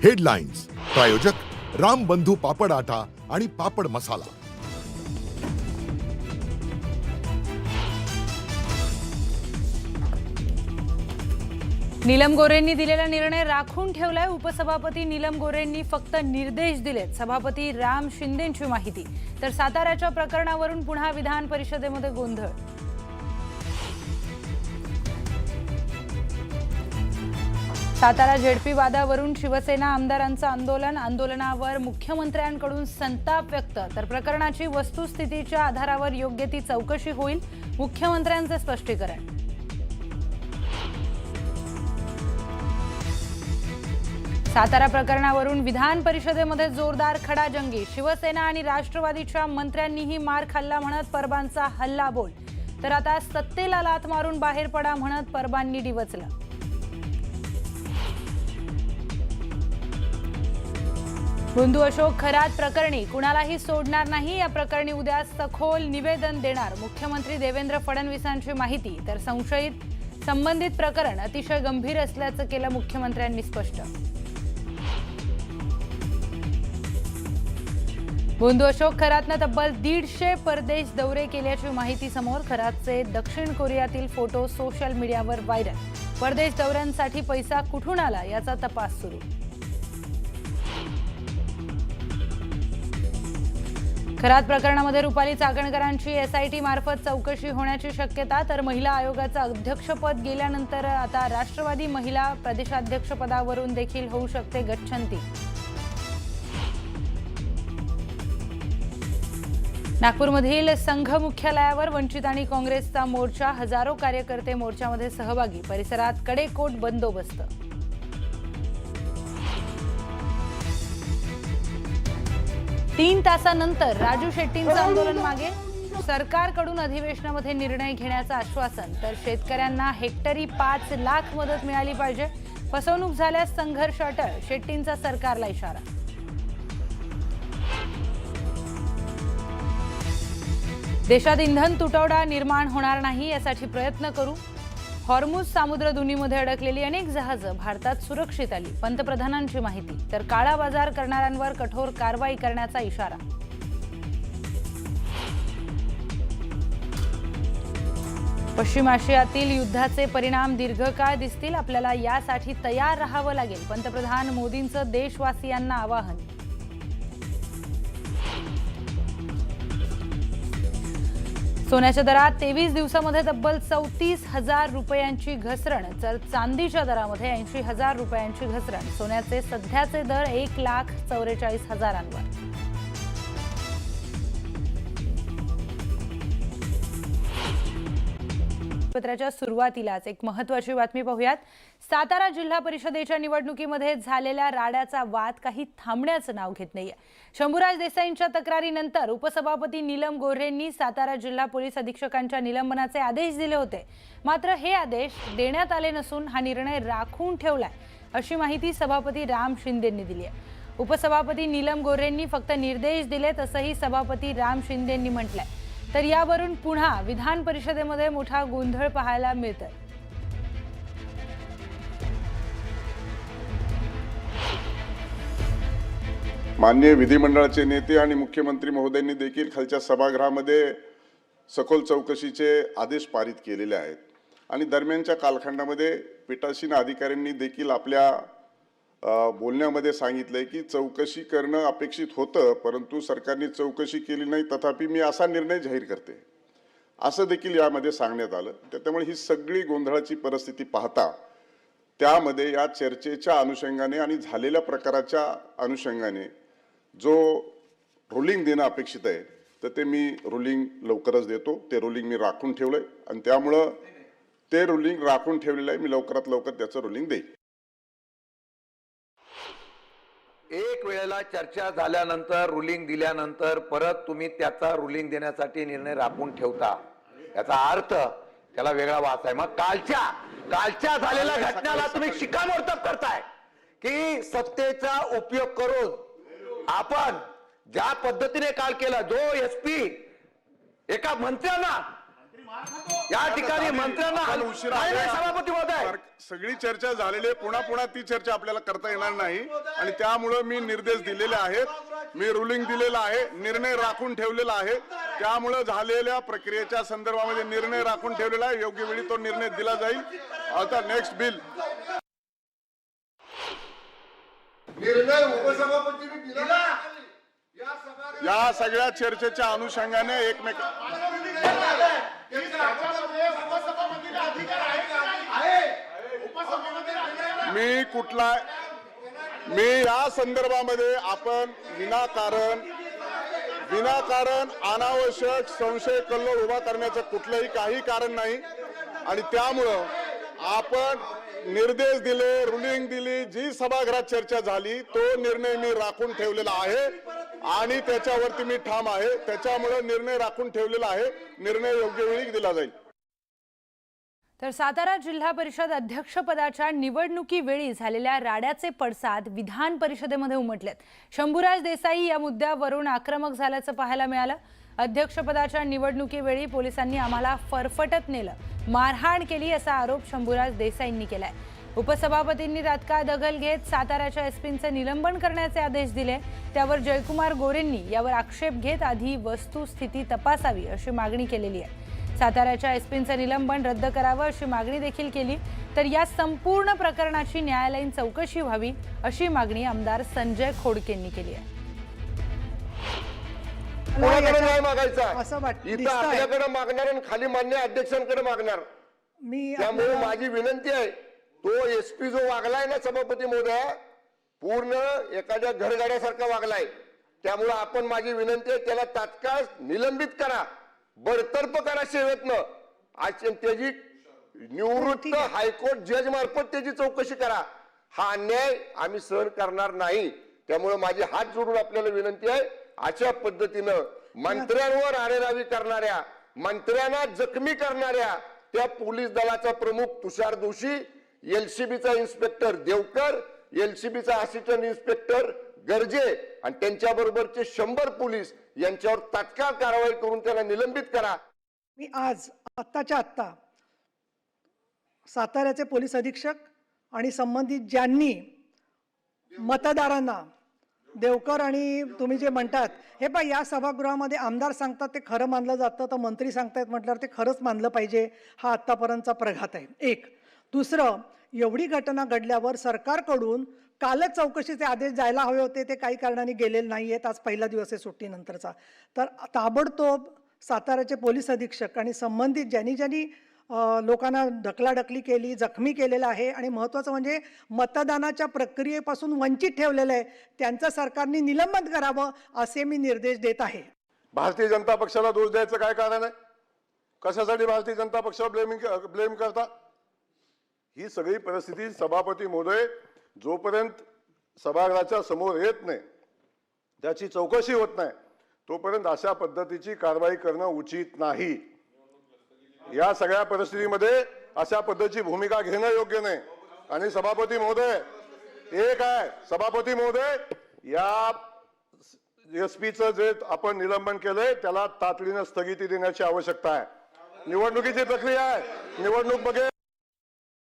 Headlines प्रायोजक राम बंधू पापड आटा आणि पापड मसाला। नीलम गोरेंनी दिलेला निर्णय राखून ठेवलाय। उपसभापती नीलम गोरेंनी फक्त निर्देश दिलेत। सभापती राम शिंदेंची माहिती। तर साताऱ्याच्या प्रकरणावरून पुन्हा विधान परिषदेमध्ये गोंधळ। सातारा झेडपी वादावरून शिवसेना आमदारांचं आंदोलनावर मुख्यमंत्र्यांकडून संताप व्यक्त। तर प्रकरणाची वस्तुस्थितीच्या आधारावर योग्य ती चौकशी होईल, मुख्यमंत्र्यांचे स्पष्टीकरण। सातारा प्रकरणावरून विधान परिषदेमध्ये जोरदार खडाजंगी। शिवसेना आणि राष्ट्रवादीच्या मंत्र्यांनीही मार खाल्ला म्हणत परबांचा हल्लाबोल। तर आता सत्तेला लाथ मारून बाहेर पडा म्हणत परबांनी डिवचलं। बंधू अशोक खरात प्रकरणी कुणालाही सोडणार नाही। या प्रकरणी उद्या सखोल निवेदन देणार मुख्यमंत्री देवेंद्र फडणवीसांची माहिती। तर संबंधित प्रकरण अतिशय गंभीर असल्याचं केलं मुख्यमंत्र्यांनी स्पष्ट। बंधू अशोक खरातनं तब्बल 150 परदेश दौरे केल्याची माहिती समोर। खरातचे दक्षिण कोरियातील फोटो सोशल मीडियावर व्हायरल। परदेश दौऱ्यांसाठी पैसा कुठून आला याचा तपास सुरू। खरात प्रकरणामध्ये रुपाली चाकणकरांची एसआयटी मार्फत चौकशी होण्याची शक्यता। तर महिला आयोगाचं अध्यक्षपद गेल्यानंतर आता राष्ट्रवादी महिला प्रदेशाध्यक्षपदावरून देखील होऊ शकते गच्छंती। नागपूरमधील संघ मुख्यालयावर वंचित आणि काँग्रेसचा मोर्चा। हजारो कार्यकर्ते मोर्चामध्ये सहभागी। परिसरात कडेकोट बंदोबस्त। तीन तासानंतर राजू शेट्टींचं आंदोलन मागे। सरकारकडून अधिवेशनामध्ये निर्णय घेण्याचं आश्वासन। तर शेतकऱ्यांना हेक्टरी 5 लाख मदत मिळाली पाहिजे। फसवणूक झाल्यास संघर्ष अटळ, शेट्टींचा सरकारला इशारा। देशात इंधन तुटवडा निर्माण होणार नाही यासाठी प्रयत्न करू। हॉर्मुझ सामुद्रधुनीमध्ये अडकलेली अनेक जहाजं भारतात सुरक्षित आली, पंतप्रधानांची माहिती। तर काळा बाजार करणाऱ्यांवर कठोर कारवाई करण्याचा इशारा। पश्चिम आशियातील युद्धाचे परिणाम दीर्घकाळ दिसतील, आपल्याला यासाठी तयार राहावं लागेल, पंतप्रधान मोदींचं देशवासियांना आवाहन। सोन्याच्या दरात 23 दिवसामध्ये तब्बल 34,000 रुपयांची घसरण। तर चांदीच्या दरामध्ये 80,000 रुपयांची घसरण। सोन्याचे सध्याचे दर 1,44,000 पत्राच्या सुरुवातीलाच एक महत्त्वाची बातमी पाहूयात। सातारा जिल्हा परिषदेच्या निवडणुकीमध्ये झालेल्या राड्याचा वाद काही थांबण्याचं नाव घेत नाहीये। शंभूराज देसाईंच्या तक्रारीनंतर उपसभापती नीलम गोरेंनी सातारा जिल्हा पोलीस अधीक्षकांच्या निलंबनाचे आदेश दिले होते। मात्र हे आदेश देण्यात आले नसून हा निर्णय राखून ठेवलाय, अशी माहिती सभापती राम शिंदेंनी दिली आहे। उपसभापती नीलम गोरेंनी फक्त निर्देश दिलेत असंही सभापती राम शिंदेंनी म्हटलंय। तर यावरून पुन्हा विधान परिषदेमध्ये मोठा गोंधळ पाहायला मिळतोय। माननीय विधिमंडळाचे नेते आणि मुख्यमंत्री महोदयांनी देखील खालच्या सभागृहामध्ये सखोल चौकशीचे आदेश पारित केलेले आहेत आणि दरम्यानच्या कालखंडामध्ये पीठासीन अधिकाऱ्यांनी देखील आपल्या बोलण्यामध्ये सांगितलंय की चौकशी करणं अपेक्षित होतं, परंतु सरकारने चौकशी केली नाही, तथापि मी असा निर्णय जाहीर करते असं देखील यामध्ये सांगण्यात आलं। त्यामुळे ही सगळी गोंधळाची परिस्थिती पाहता त्यामध्ये या चर्चेच्या अनुषंगाने आणि झालेल्या प्रकाराच्या अनुषंगाने जो रुलिंग देणं अपेक्षित आहे तर ते मी रुलिंग लवकरच देतो। ते रुलिंग मी राखून ठेवलंय आणि त्यामुळं ते रुलिंग राखून ठेवलेलं आहे, मी लवकरात लवकर त्याचं रुलिंग देईन। एक वेळेला चर्चा झाल्यानंतर रुलिंग दिल्यानंतर परत तुम्ही त्याचा रुलिंग देण्यासाठी निर्णय राखून ठेवता, याचा अर्थ त्याला वेगळा वास आहे। मग कालच्या झालेल्या घटनेला तुम्ही शिक्कामोर्तब करताय की सत्तेचा उपयोग करून आपण ज्या पद्धतीने काल केला, जो एसपी एका मंत्र्यांना या ठिकाणी मंत्र्यांना आपण उशिरा नाही, नाही, आले. सभापती महोदय. सगळी चर्चा झालेली आहे. पुन्हा ती चर्चा आपल्याला करता येणार नाही आणि त्यामुळे मी निर्देश दिलेले आहेत. मी रुलिंग दिलेलं आहे, निर्णय राखून ठेवलेला आहे. त्यामुळे झालेल्या प्रक्रियेच्या संदर्भामध्ये निर्णय राखून ठेवलेला आहे. योग्य वेळी तो निर्णय दिला जाईल. आता नेक्स्ट बिल निर्णय उपसभापतींनी दिला. या सगळ्या चर्चेच्या अनुषंगाने एकमेक मी या संदर्भामध्ये आपण विनाकारण अनावश्यक संशय कल्लोळ उभा करण्याचं कुठलंही काही कारण नाही आणि त्यामुळं आपण निर्देश दिले, रुलिंग दिली, जी सभागृहात चर्चा झाली तो निर्णय मी राखून ठेवलेला आहे आणि त्याच्यावरती मी ठाम आहे. त्याच्यामुळे निर्णय राखून ठेवलेला आहे. निर्णय योग्य वेळी दिला जाईल. तर सातारा जिल्हा परिषद अध्यक्षपदाच्या निवडणुकीवेळी झालेल्या राड्याचे पडसाद विधान परिषदेमध्ये उमटलेत. शंभूराज देसाई या मुद्द्यावरून आक्रमक झाल्याचं पाहायला मिळालं. अध्यक्षपदाच्या निवडणुकीवेळी पोलिसांनी आम्हाला फरफटत नेलं, मारहाण केली असा आरोप शंभूराज देसाईंनी केलाय. उपसभापतींनी तात्काळ दखल घेत साताऱ्याच्या एसपींचे निलंबन करण्याचे आदेश दिले. त्यावर जयकुमार गोरेंनी यावर आक्षेप घेत आधी वस्तुस्थिती तपासावी अशी मागणी केलेली आहे. साताऱ्याच्या एसपींचे निलंबन रद्द करावं अशी मागणी देखील केली. तर या संपूर्ण प्रकरणाची न्यायालयीन चौकशी व्हावी अशी मागणी आमदार संजय खोडकेंनी केली आहे. कोणाकडे नाही मागायचा, असं इथं आपल्याकडे मागणार आणि खाली मान्य अध्यक्षांकडे मागणार. त्यामुळे माझी विनंती आहे, तो एसपी जो वागलाय ना सभापती महोदय, पूर्ण एखाद्या घरगाड्यासारखा वागलाय. त्यामुळे आपण माझी विनंती आहे, त्याला तात्काळ निलंबित करा, बडतर्फ करा सेवेतनं. आज त्याची निवृत्त हायकोर्ट जज मार्फत त्याची चौकशी करा. हा अन्याय आम्ही सहन करणार नाही. त्यामुळे माझे हात जोडून आपल्याला विनंती आहे, अशा पद्धतीनं मंत्र्यांवर आरेरावी करणाऱ्या, मंत्र्यांना जखमी करणाऱ्या त्या पोलीस दलाचा प्रमुख तुषार दोशी, एलसीबीचा इन्स्पेक्टर देवकर, एलसीबीचा असिस्टंट इन्स्पेक्टर गर्जे आणि त्यांच्या बरोबरचे 100 पोलीस यांच्यावर तात्काळ कारवाई करून त्यांना निलंबित करा. मी आज आत्ताच्या आत्ता साताऱ्याचे पोलीस अधीक्षक आणि संबंधित ज्यांनी मतदारांना देवकर आणि तुम्ही जे म्हणतात, हे पहा, या सभागृहामध्ये आमदार सांगतात ते खरं मानलं जातं, तर मंत्री सांगतायत म्हटल्यावर ते खरंच मानलं पाहिजे. हा आत्तापर्यंतचा प्रघात आहे. एक. दुसरं, एवढी घटना घडल्यावर सरकारकडून कालच चौकशीचे आदेश जायला हवे होते, ते काही कारणाने गेलेले नाही आहेत. आज पहिला दिवस आहे सुट्टीनंतरचा. तर ताबडतोब साताऱ्याचे पोलीस अधीक्षक आणि संबंधित ज्यांनी लोकांना ढकलाढकली केली, जखमी केलेलं आहे आणि महत्त्वाचं म्हणजे मतदानाच्या प्रक्रियेपासून वंचित ठेवलेलं आहे, त्यांचं सरकारने निलंबन करावं असे मी निर्देश देत आहे. भारतीय जनता पक्षाला दोष द्यायचं काय कारण आहे? कशासाठी भारतीय जनता पक्षावर ब्लेम करता? ही सगळी परिस्थिती सभापती महोदय जोपर्यंत सभागृहाच्या समोर येत नाही, त्याची चौकशी होत नाही, तोपर्यंत अशा पद्धतीची कारवाई करणं उचित नाही. या सगळ्या परिस्थितीमध्ये अशा पद्धतीची भूमिका घेणं योग्य नाही. आणि सभापती महोदय एक आहे, सभापती महोदय, या एसपीचं जे आपण निलंबन केलंय त्याला तातडीनं स्थगिती देण्याची आवश्यकता आहे. निवडणुकीची प्रक्रिया आहे, निवडणूक बघेल.